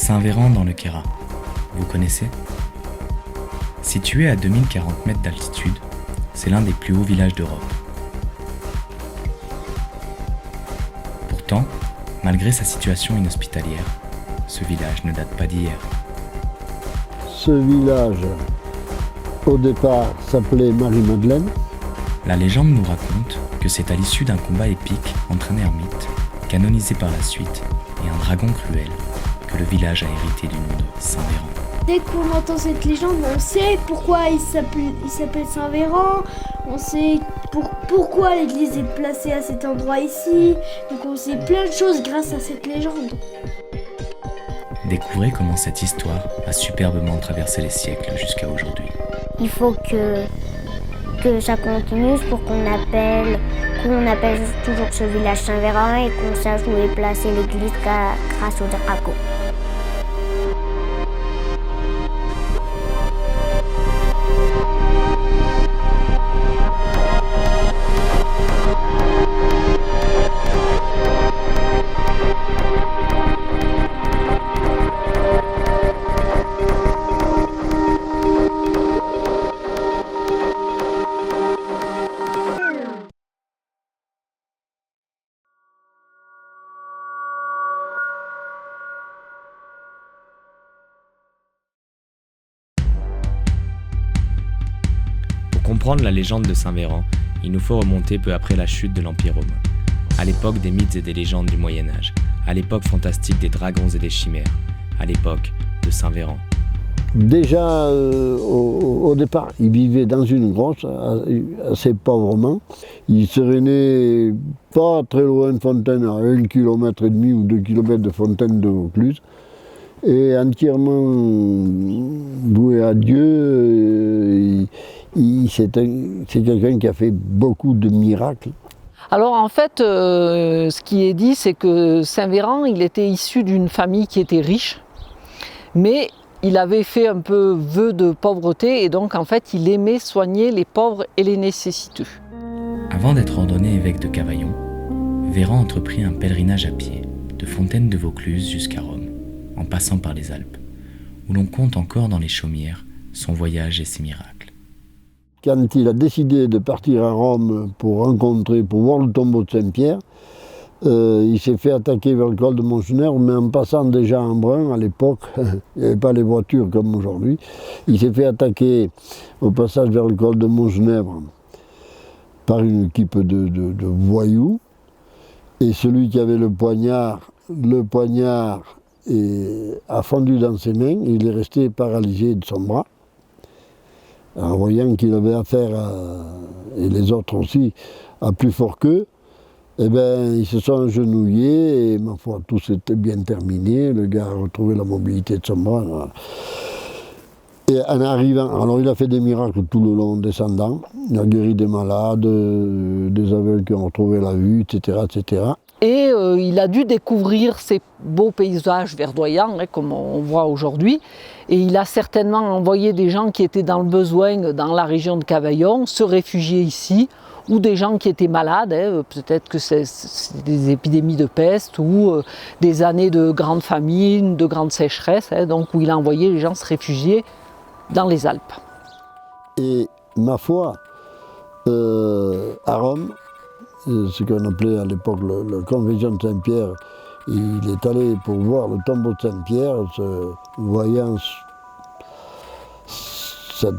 Saint-Véran dans le Queyras, vous connaissez ? Situé à 2040 mètres d'altitude, c'est l'un des plus hauts villages d'Europe. Pourtant, malgré sa situation inhospitalière, ce village ne date pas d'hier. Ce village, au départ, s'appelait Marie-Madeleine. La légende nous raconte que c'est à l'issue d'un combat épique entre un ermite, canonisé par la suite, et un dragon cruel, que le village a hérité du nom de Saint-Véran. Dès qu'on entend cette légende, on sait pourquoi il s'appelle Saint-Véran, on sait pourquoi l'église est placée à cet endroit ici, donc on sait plein de choses grâce à cette légende. Découvrez comment cette histoire a superbement traversé les siècles jusqu'à aujourd'hui. Il faut que ça continue pour qu'on appelle toujours ce village Saint-Véran et qu'on sache où est placée l'église grâce au dragon. Pour comprendre la légende de Saint-Véran, il nous faut remonter peu après la chute de l'Empire romain, à l'époque des mythes et des légendes du Moyen-Âge, à l'époque fantastique des dragons et des chimères, à l'époque de Saint-Véran. Déjà, au départ, il vivait dans une grotte, assez pauvrement. Il serait né pas très loin de Fontaine, à 1,5 km ou 2 km de Fontaine de Vaucluse. Et entièrement voué à Dieu, c'est quelqu'un qui a fait beaucoup de miracles. Alors en fait, ce qui est dit, c'est que Saint-Véran, il était issu d'une famille qui était riche, mais il avait fait un peu vœu de pauvreté et donc en fait, il aimait soigner les pauvres et les nécessiteux. Avant d'être ordonné évêque de Cavaillon, Véran entreprit un pèlerinage à pied, de Fontaine de Vaucluse jusqu'à Rome, en passant par les Alpes, où l'on compte encore dans les chaumières son voyage et ses miracles. Quand il a décidé de partir à Rome pour voir le tombeau de Saint-Pierre, il s'est fait attaquer vers le col de Montgenèvre, mais en passant déjà en Brun, à l'époque, il n'y avait pas les voitures comme aujourd'hui, il s'est fait attaquer au passage vers le col de Montgenèvre par une équipe de voyous, et celui qui avait le poignard a fondu dans ses mains, et il est resté paralysé de son bras. En voyant qu'il avait affaire, et les autres aussi, à plus fort qu'eux, eh ben, ils se sont agenouillés et ma foi, tout s'était bien terminé. Le gars a retrouvé la mobilité de son bras. Voilà. Et en arrivant, alors il a fait des miracles tout le long descendant. Il a guéri des malades, des aveugles qui ont retrouvé la vue, etc. etc. Et il a dû découvrir ces beaux paysages verdoyants, comme on voit aujourd'hui. Et il a certainement envoyé des gens qui étaient dans le besoin dans la région de Cavaillon se réfugier ici, ou des gens qui étaient malades, peut-être que c'est des épidémies de peste ou des années de grande famine, de grande sécheresse, donc où il a envoyé les gens se réfugier dans les Alpes. Et ma foi, à Rome, ce qu'on appelait à l'époque la Confession de Saint-Pierre, il est allé pour voir le tombeau de Saint-Pierre, voyant cette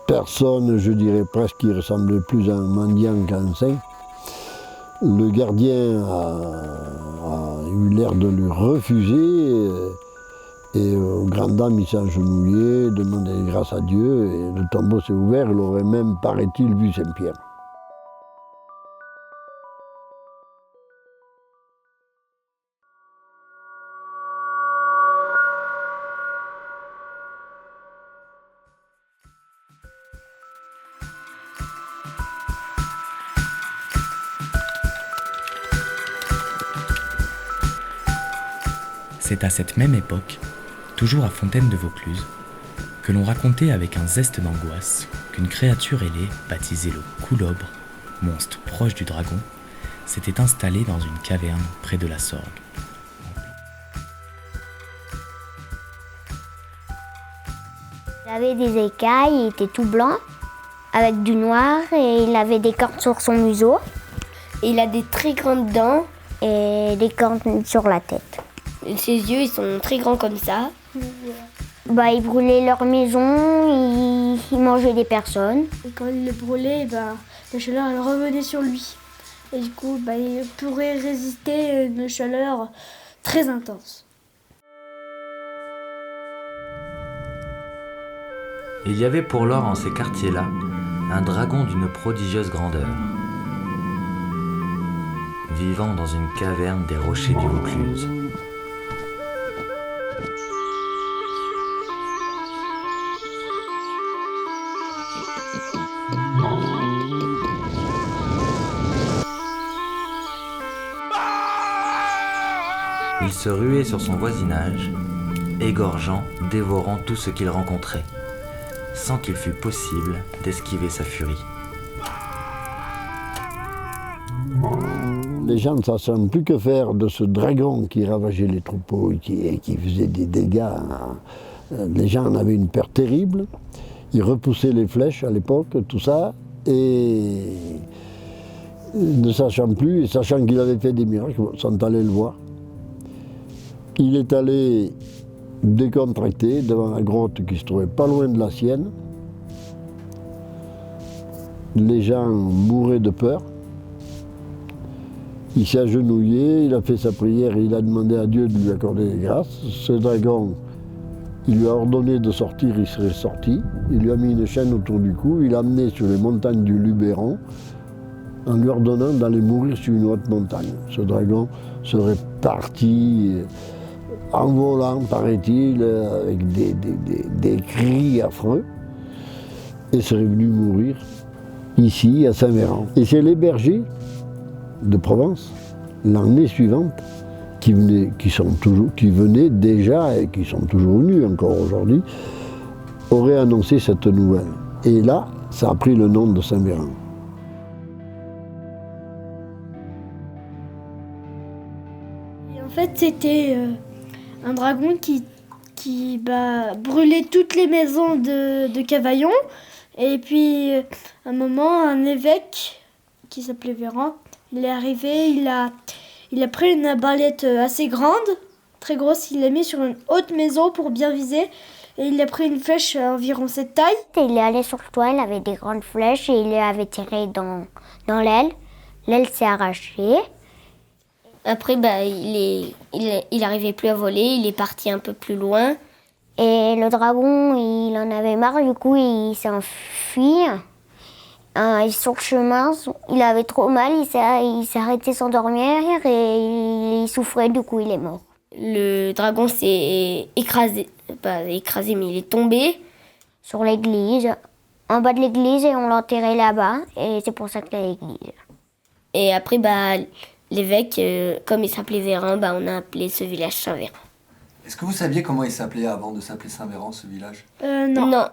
personne, je dirais presque, qui ressemblait plus à un mendiant qu'à un saint. Le gardien a eu l'air de lui refuser et aux grandes dames, il s'est agenouillé, demandé grâce à Dieu et le tombeau s'est ouvert, il aurait même, paraît-il, vu Saint-Pierre. C'est à cette même époque, toujours à Fontaine de Vaucluse, que l'on racontait avec un zeste d'angoisse qu'une créature ailée, baptisée le Coulobre, monstre proche du dragon, s'était installée dans une caverne près de la Sorgue. Il avait des écailles, il était tout blanc, avec du noir, et il avait des cornes sur son museau. Et il a des très grandes dents. Et des cornes sur la tête. Et ses yeux, ils sont très grands comme ça. Ils brûlaient leur maison, ils mangeaient des personnes. Et quand il le brûlait, la chaleur elle revenait sur lui. Et du coup, il pourrait résister à une chaleur très intense. Il y avait pour lors en ces quartiers-là un dragon d'une prodigieuse grandeur, vivant dans une caverne des rochers du Vaucluse. Il se ruait sur son voisinage, égorgeant, dévorant tout ce qu'il rencontrait, sans qu'il fût possible d'esquiver sa furie. Les gens ne sachant plus que faire de ce dragon qui ravageait les troupeaux et qui faisait des dégâts, les gens en avaient une peur terrible. Ils repoussaient les flèches à l'époque, tout ça, et ne sachant plus, et sachant qu'il avait fait des miracles, sont allés le voir. Il est allé décontracté devant la grotte qui se trouvait pas loin de la sienne. Les gens mouraient de peur. Il s'est agenouillé, il a fait sa prière et il a demandé à Dieu de lui accorder des grâces. Ce dragon, il lui a ordonné de sortir, il serait sorti. Il lui a mis une chaîne autour du cou, il l'a amené sur les montagnes du Luberon en lui ordonnant d'aller mourir sur une haute montagne. Ce dragon serait parti en volant, paraît-il, avec des cris affreux, et serait venu mourir ici, à Saint-Véran. Et c'est les bergers de Provence, l'année suivante, qui venaient déjà et qui sont toujours venus encore aujourd'hui, auraient annoncé cette nouvelle. Et là, ça a pris le nom de Saint-Véran. Et en fait, c'était un dragon qui brûlait toutes les maisons de Cavaillon. Et puis, à un moment, un évêque qui s'appelait Véran, il est arrivé, il a pris une arbalète assez grande, très grosse, il l'a mis sur une haute maison pour bien viser. Et il a pris une flèche environ cette taille. Il est allé sur le toit, il avait des grandes flèches et il les avait tirées dans l'aile. L'aile s'est arrachée. Après, il n'arrivait plus à voler, il est parti un peu plus loin. Et le dragon, il en avait marre, du coup, il s'est enfui. Et sur le chemin, il avait trop mal, il s'est arrêté de s'endormir et il souffrait, du coup, il est mort. Le dragon s'est écrasé, pas écrasé, mais il est tombé. Sur l'église, en bas de l'église, et on l'a enterré là-bas, et c'est pour ça qu'il y a l'église. Et après, l'évêque, comme il s'appelait Véran, on a appelé ce village Saint-Véran. Est-ce que vous saviez comment il s'appelait avant de s'appeler Saint-Véran, ce village ? Non.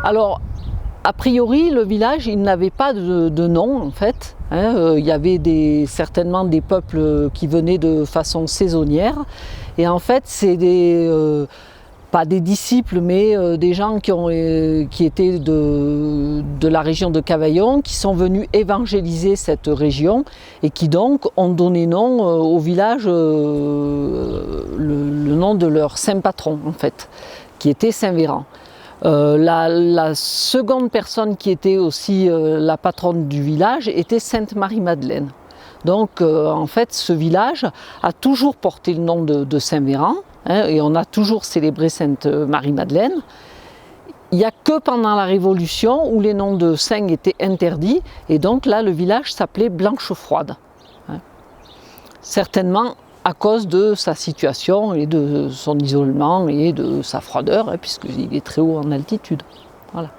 Alors, a priori, le village, il n'avait pas de nom, en fait. Il y avait certainement des peuples qui venaient de façon saisonnière. Et en fait, c'est pas des disciples, mais des gens qui étaient de la région de Cavaillon, qui sont venus évangéliser cette région et qui donc ont donné nom au village, le nom de leur saint patron, en fait, qui était Saint-Véran. La seconde personne qui était aussi la patronne du village était Sainte Marie-Madeleine. Donc en fait ce village a toujours porté le nom de Saint-Véran, et on a toujours célébré Sainte Marie-Madeleine. Il n'y a que pendant la Révolution où les noms de saints étaient interdits, et donc là le village s'appelait Blanchefroide. Certainement à cause de sa situation et de son isolement et de sa froideur, puisqu'il est très haut en altitude. Voilà.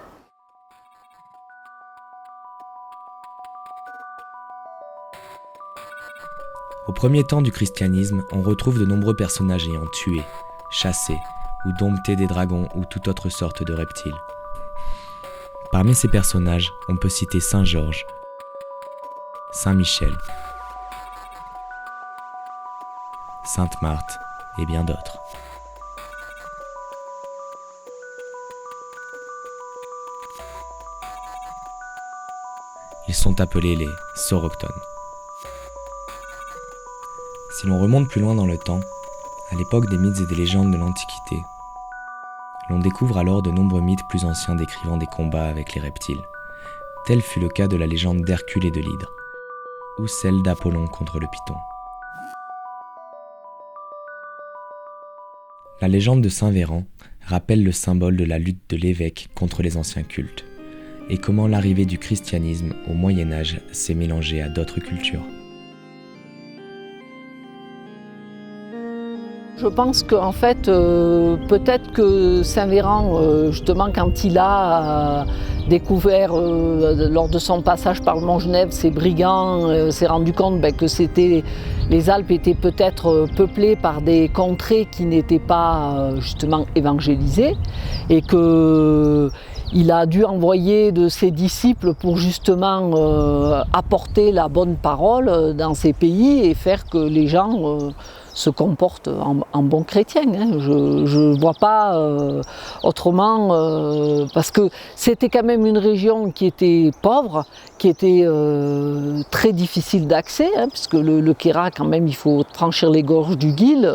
Au premier temps du christianisme, on retrouve de nombreux personnages ayant tué, chassé ou dompté des dragons ou toute autre sorte de reptiles. Parmi ces personnages, on peut citer Saint Georges, Saint Michel, Sainte Marthe et bien d'autres. Ils sont appelés les Saurochtones. Si l'on remonte plus loin dans le temps, à l'époque des mythes et des légendes de l'Antiquité, l'on découvre alors de nombreux mythes plus anciens décrivant des combats avec les reptiles. Tel fut le cas de la légende d'Hercule et de l'Hydre, ou celle d'Apollon contre le Python. La légende de Saint Véran rappelle le symbole de la lutte de l'évêque contre les anciens cultes, et comment l'arrivée du christianisme au Moyen-Âge s'est mélangée à d'autres cultures. Je pense qu'en fait, peut-être que Saint Véran, justement, quand il a découvert, lors de son passage par le Mont-Genève, ces brigands, s'est rendu compte que les Alpes étaient peut-être peuplées par des contrées qui n'étaient pas, justement, évangélisées, et qu'il a dû envoyer de ses disciples pour justement apporter la bonne parole dans ces pays et faire que les gens se comportent en bons chrétiens. Je ne vois pas autrement, parce que c'était quand même une région qui était pauvre, qui était très difficile d'accès, puisque le Queyras, quand même, il faut franchir les gorges du Guil.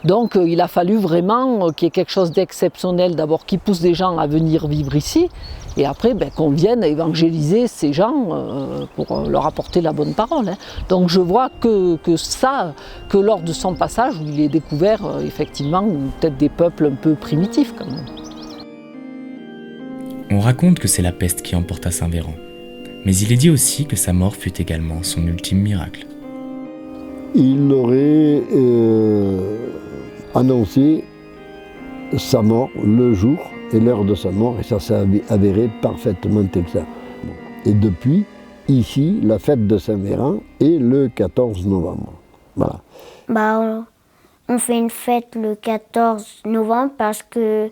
Donc il a fallu vraiment qu'il y ait quelque chose d'exceptionnel, d'abord qui pousse des gens à venir vivre ici, et après qu'on vienne évangéliser ces gens pour leur apporter la bonne parole. Donc je vois que lors de son passage, où il est découvert effectivement peut-être des peuples un peu primitifs quand même. On raconte que c'est la peste qui emporta Saint Véran, mais il est dit aussi que sa mort fut également son ultime miracle. Il aurait annoncé sa mort le jour et l'heure de sa mort, et ça s'est avéré parfaitement exact. Et depuis, ici, la fête de Saint Véran est le 14 novembre. Voilà. On fait une fête le 14 novembre parce que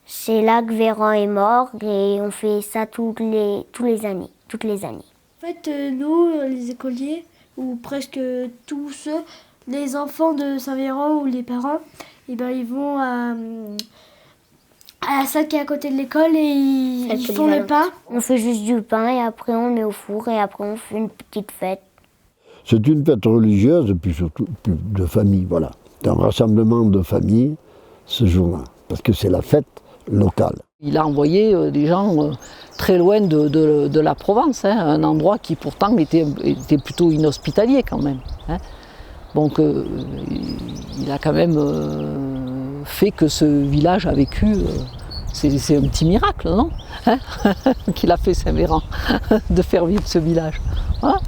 c'est là que Véran est mort, et on fait ça toutes les années. En fait, nous, les écoliers, ou presque tous ceux, les enfants de Saint Véran ou les parents, ils vont à la salle qui est à côté de l'école et ils font le pain. On fait juste du pain et après on met au four et après on fait une petite fête. C'est une fête religieuse et puis surtout de famille, voilà. C'est un rassemblement de famille ce jour-là, parce que c'est la fête locale. Il a envoyé des gens très loin de la Provence, un endroit qui pourtant était plutôt inhospitalier quand même. Donc il a quand même fait que ce village a vécu, c'est un petit miracle, non qu'il a fait Saint Véran, de faire vivre ce village. Voilà.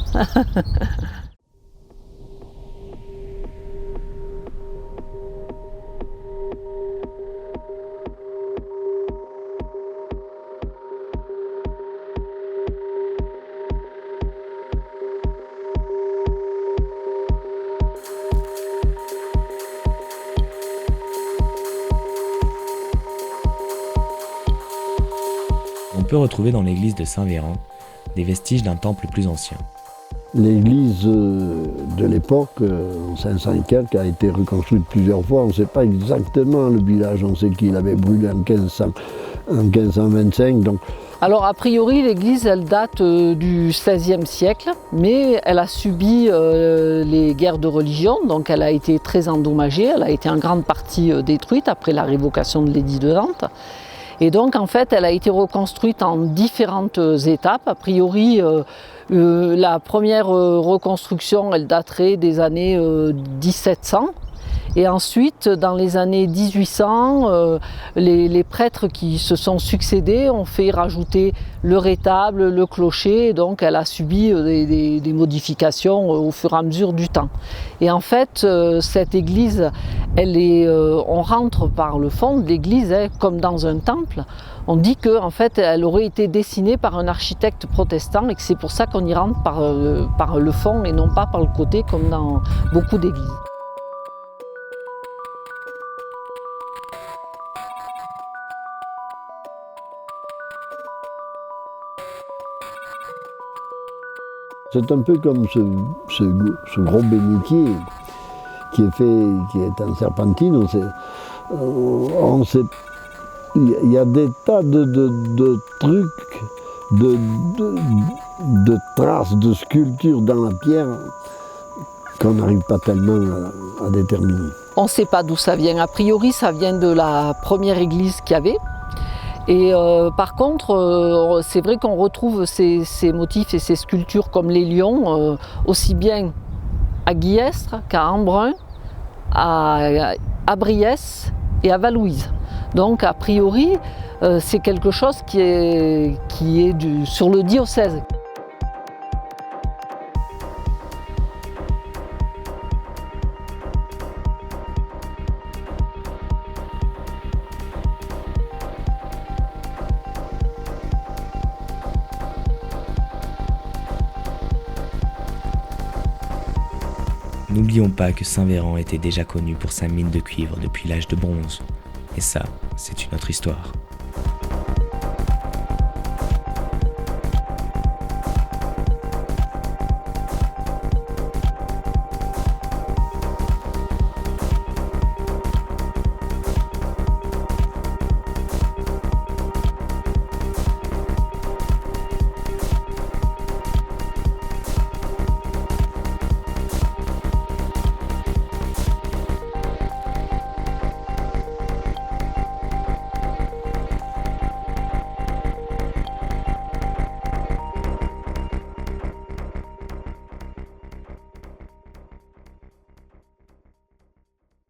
On peut retrouver dans l'église de Saint Véran des vestiges d'un temple plus ancien. L'église de l'époque, en 500 et quelques, a été reconstruite plusieurs fois. On ne sait pas exactement le village, on sait qu'il avait brûlé en 1525. Donc... Alors a priori l'église elle date du XVIe siècle, mais elle a subi les guerres de religion, donc elle a été très endommagée, elle a été en grande partie détruite après la révocation de l'édit de Nantes. Et donc en fait elle a été reconstruite en différentes étapes. A priori la première reconstruction elle daterait des années 1700. Et ensuite, dans les années 1800, les prêtres qui se sont succédés ont fait rajouter le rétable, le clocher, et donc elle a subi des modifications au fur et à mesure du temps. Et en fait, cette église, on rentre par le fond de l'église, comme dans un temple. On dit qu'en fait, elle aurait été dessinée par un architecte protestant et que c'est pour ça qu'on y rentre par le fond et non pas par le côté, comme dans beaucoup d'églises. C'est un peu comme ce gros bénitier qui est en serpentine. Il y a des tas de trucs, de traces, de sculptures dans la pierre qu'on n'arrive pas tellement à déterminer. On ne sait pas d'où ça vient. A priori, ça vient de la première église qu'il y avait. Et par contre, c'est vrai qu'on retrouve ces motifs et ces sculptures comme les lions, aussi bien à Guillestre qu'à Embrun, à Briès et à Valouise. Donc a priori, c'est quelque chose qui est sur le diocèse. N'oublions pas que Saint-Véran était déjà connu pour sa mine de cuivre depuis l'âge de bronze. Et ça, c'est une autre histoire.